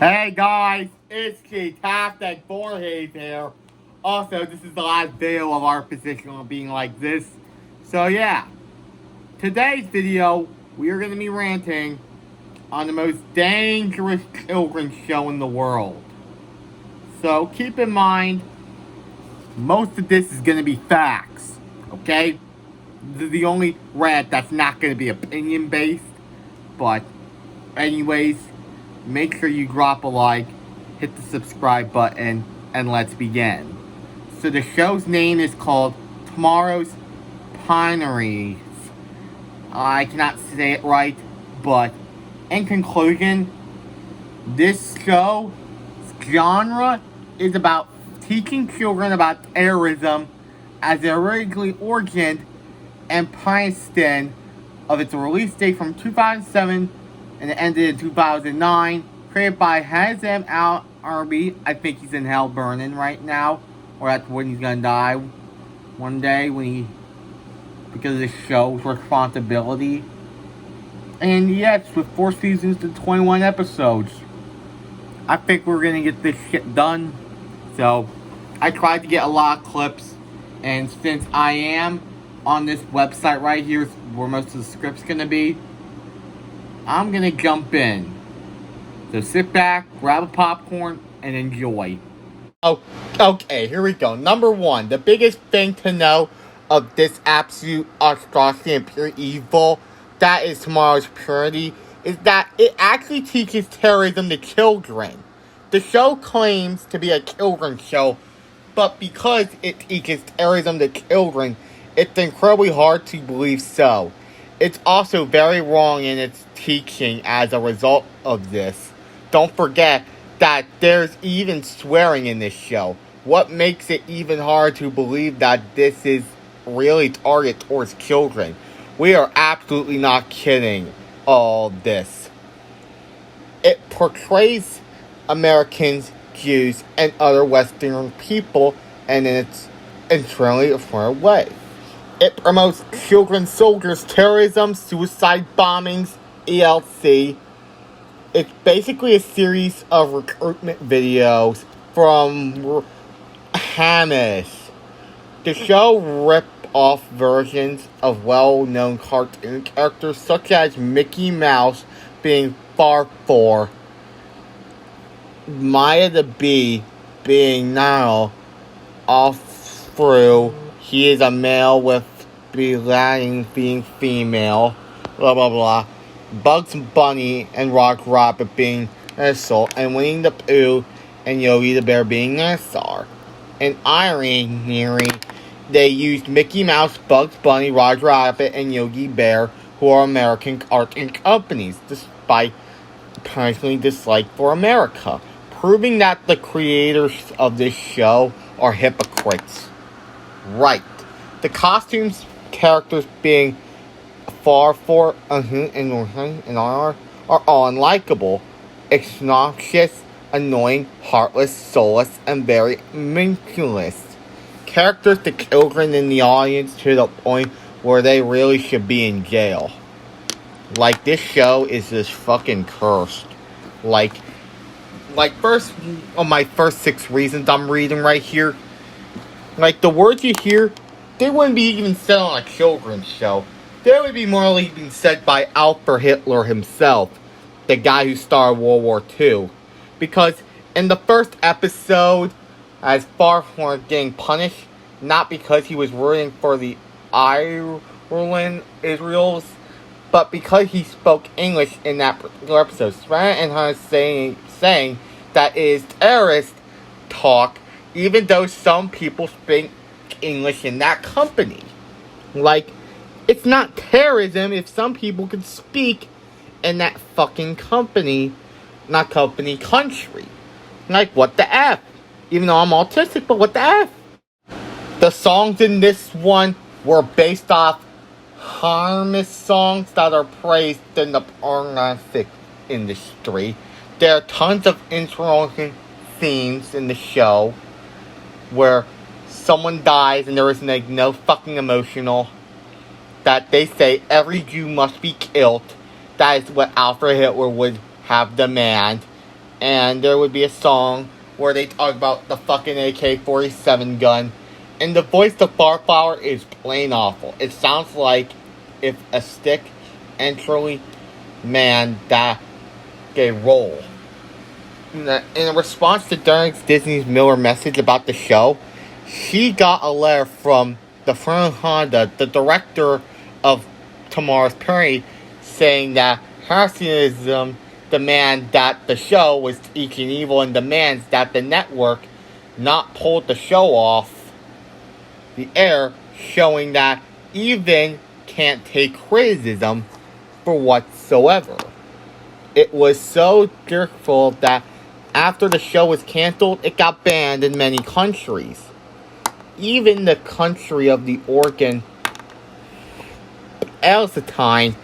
Hey guys, it's Keith, hashtag Voorhees here. Also, this is the last video of our position on being like this. So yeah, today's video, we are going to be ranting on the most dangerous children's show in the world. So keep in mind, most of this is going to be facts, okay? This is the only rant that's not going to be opinion based. But anyways, make sure you drop a like, hit the subscribe button, and let's begin. So the show's name is called Tomorrow's Pineries. I cannot say it right, but in conclusion, this show's genre is about teaching children about terrorism as the originally origin and Princeton of its release date from 2007 and it ended in 2009. Created by Hazem Al Arbi. I think he's in hell burning right now, or that's when he's gonna die one day because of the show's responsibility. And yes, with 4 seasons and 21 episodes, I think we're gonna get this shit done. So I tried to get a lot of clips, and since I am on this website right here where most of the script's gonna be, I'm gonna jump in. So sit back, grab a popcorn, and enjoy. Oh, okay, here we go. Number one, the biggest thing to know of this absolute atrocity and pure evil, that is Tomorrow's Purity, is that it actually teaches terrorism to children. The show claims to be a children's show, but because it teaches terrorism to children, it's incredibly hard to believe so. It's also very wrong in its teaching as a result of this. Don't forget that there's even swearing in this show. What makes it even harder to believe that this is really targeted towards children? We are absolutely not kidding all this. It portrays Americans, Jews, and other Western people in its internally affirmed way. It promotes children soldiers, terrorism, suicide bombings, ELC. It's basically a series of recruitment videos from Hamas. The show ripped off versions of well-known cartoon characters such as Mickey Mouse being Farfor, Maya the Bee being Nile, off through he is a male with being female, blah blah blah. Bugs Bunny and Rock Rabbit being Ursula, and Winnie the Pooh and Yogi the Bear being Nassar. In irony, they used Mickey Mouse, Bugs Bunny, Roger Rabbit, and Yogi Bear, who are American cartoon companies, despite personally dislike for America, proving that the creators of this show are hypocrites. Right. The costumes, characters being Farfor and are all unlikable, obnoxious, annoying, heartless, soulless, and very meaningless. Characters to children in the audience to the point where they really should be in jail. Like, this show is just fucking cursed. Like first, on my first 6 reasons I'm reading right here, like, the words you hear, they wouldn't be even said on a children's show. They would be more likely being said by Adolf Hitler himself, the guy who started World War II. Because in the first episode, as far from getting punished, not because he was rooting for the Ireland Israels, but because he spoke English in that particular episode. Sarah and her saying that it is terrorist talk, even though some people speak English in that company. Like, it's not terrorism if some people can speak in that fucking country. Like, what the F? Even though I'm autistic, but what the F? The songs in this one were based off harmless songs that are praised in the pornographic industry. There are tons of interesting themes in the show where someone dies and there is no fucking emotional. That they say every Jew must be killed. That is what Adolf Hitler would have demanded. and there would be a song where they talk about the fucking AK-47 gun, and the voice of Farflower is plain awful. It sounds like if a stick actually man that a roll. In response to Disney's Miller message about the show, she got a letter from the firm Honda, the director of Tomorrow's Parade, saying that Hasidism demands that the show was teaching evil and demands that the network not pull the show off the air, showing that even can't take criticism for whatsoever. It was so fearful that after the show was canceled, it got banned in many countries. Even the country of the Oregon Palestine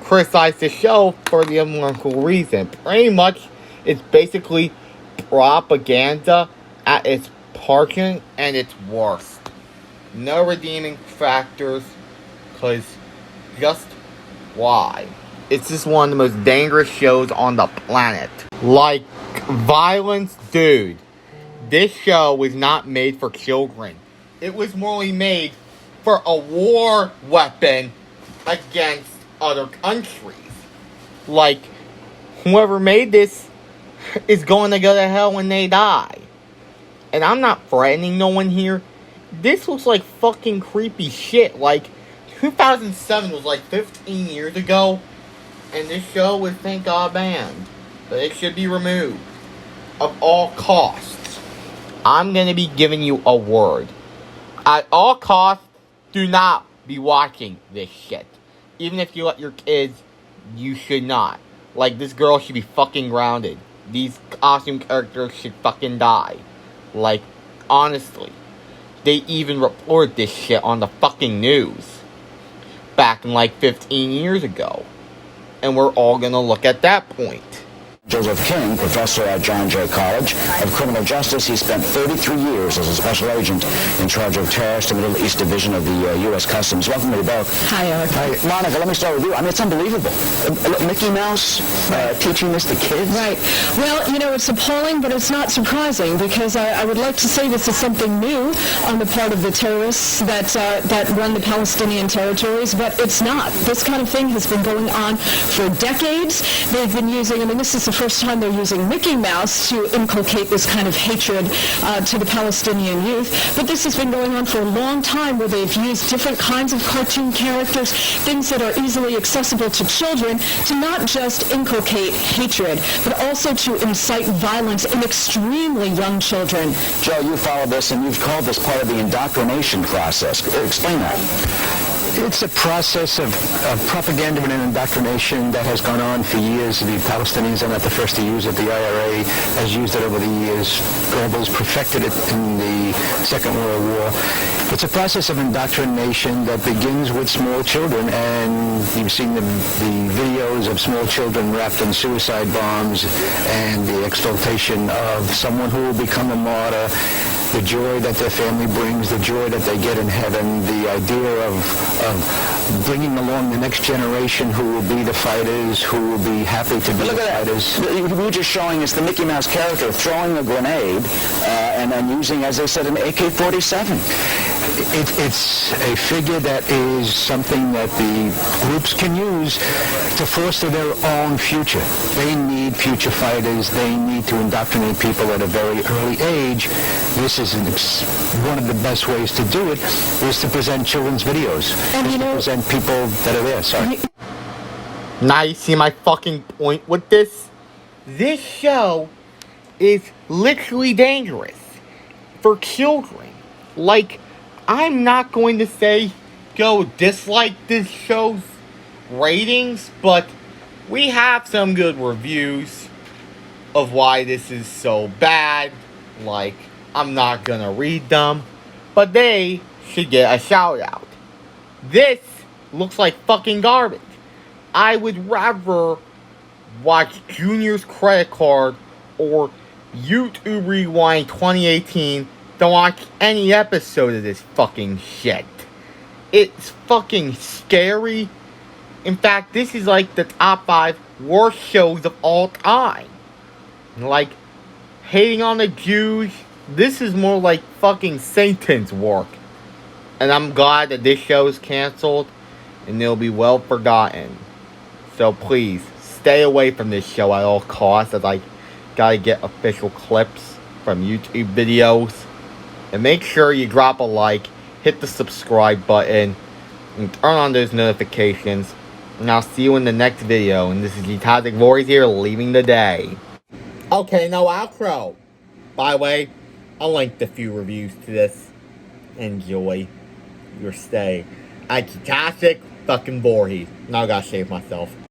criticized the show for the unlawful reason. Pretty much, it's basically propaganda at its parking and its worst. No redeeming factors, because just why? It's just one of the most dangerous shows on the planet. Like violence, dude. This show was not made for children. It was morally made for a war weapon against other countries. Like, whoever made this is going to go to hell when they die. And I'm not threatening no one here. This looks like fucking creepy shit. Like, 2007 was like 15 years ago. And this show was, thank God, banned. But it should be removed. Of all costs. I'm going to be giving you a word. At all costs, do not be watching this shit. Even if you let your kids, you should not. Like, this girl should be fucking grounded. These costume characters should fucking die. Like, honestly. They even reported this shit on the fucking news. Back in like 15 years ago. And we're all gonna look at that point. Joseph King, professor at John Jay College of Criminal Justice. He spent 33 years as a special agent in charge of terrorist and Middle East Division of the U.S. Customs. Welcome to the book. Hi, Eric. Hi, Monica, let me start with you. I mean, it's unbelievable. Mickey Mouse teaching this to kids? Right. Well, you know, it's appalling, but it's not surprising, because I would like to say this is something new on the part of the terrorists that run the Palestinian territories, but it's not. This kind of thing has been going on for decades. They've been using, I mean, this is the first time they're using Mickey Mouse to inculcate this kind of hatred to the Palestinian youth. But this has been going on for a long time, where they've used different kinds of cartoon characters, things that are easily accessible to children, to not just inculcate hatred, but also to incite violence in extremely young children. Joe, you follow this, and you've called this part of the indoctrination process. Explain that. It's a process of propaganda and indoctrination that has gone on for years. The Palestinians are not the first to use it. The IRA has used it over the years. Goebbels perfected it in the Second World War. It's a process of indoctrination that begins with small children, and you've seen the videos of small children wrapped in suicide bombs and the exaltation of someone who will become a martyr, the joy that their family brings, the joy that they get in heaven, the idea of bringing along the next generation who will be the fighters, who will be happy to be the fighters. You were just showing us the Mickey Mouse character throwing a grenade and then using, as they said, an AK-47. It's a figure that is something that the groups can use to foster their own future. They need future fighters. They need to indoctrinate people at a very early age. This is one of the best ways to do it, is to present children's videos. And to present people that are there. Sorry. Now you see my fucking point with this? This show is literally dangerous for children. Like, I'm not going to say go dislike this show's ratings, but we have some good reviews of why this is so bad. Like, I'm not gonna read them, but they should get a shout out. This looks like fucking garbage. I would rather watch Junior's Credit Card or YouTube Rewind 2018 than watch any episode of this fucking shit. It's fucking scary. In fact, this is like the top 5 worst shows of all time. Like, hating on the Jews, this is more like fucking Satan's work. And I'm glad that this show is canceled and it'll be well forgotten. So please, stay away from this show at all costs, as I gotta get official clips from YouTube videos. And make sure you drop a like, hit the subscribe button, and turn on those notifications. And I'll see you in the next video. And this is Toxic Voice here, leaving the day. Okay, no outro. By the way, I'll link a few reviews to this. Enjoy your stay. I Toxic fucking Voorhees. Now I gotta save myself.